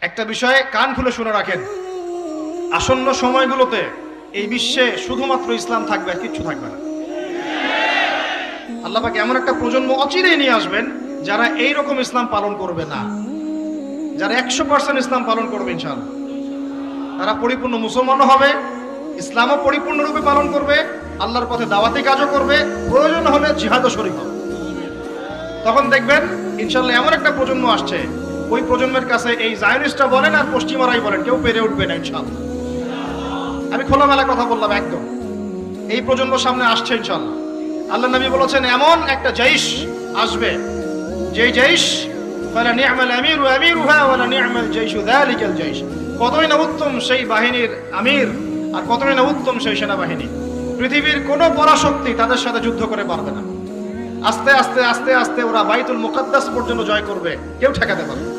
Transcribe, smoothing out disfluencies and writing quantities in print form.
একটা বিষয়ে কান খুলে শুনে রাখেন, আসন্ন সময়গুলোতে এই বিশ্বে শুধুমাত্র ইসলাম থাকবে, আর কিচ্ছু থাকবে না। আল্লাহ পাক এমন একটা প্রজন্ম অচিরেই নিয়ে আসবেন যারা এই রকম ইসলাম পালন করবে না, যারা 100% ইসলাম পালন করবে ইনশাআল্লাহ। তারা পরিপূর্ণ মুসলমানও হবে, ইসলামও পরিপূর্ণরূপে পালন করবে, আল্লাহর পথে দাওয়াতি কাজও করবে, প্রয়োজন হলে জিহাদও শরীক হবে। তখন দেখবেন ইনশাআল্লাহ এমন একটা প্রজন্ম আসছে, ওই প্রজন্মের কাছে এই জায়নিস্টরা বলেন আর পশ্চিমারাই বলেন, কেউ পেরে উঠবে না ইনশাআল্লাহ। আমি খোলামেলা কথা বললাম একদম, এই প্রজন্ম সামনে আসছে ইনশাআল্লাহ। আল্লাহ নবী বলেছেন এমন একটা জৈশ আসবে, যেই জৈশ ফালা নি'মাল আমিরু আমিরুহা ওয়ালা নি'মাল জাইশু যালিকাল জাইশ, কতই না উত্তম সেই বাহিনীর আমির আর কতই না উত্তম সেই সেনাবাহিনী। পৃথিবীর কোনো পরাশক্তি তাদের সাথে যুদ্ধ করে পারবে না। আস্তে আস্তে আস্তে আস্তে ওরা বাইতুল মুকাদ্দাস পর্যন্ত জয় করবে, কেউ ঠেকাতে পারবে না।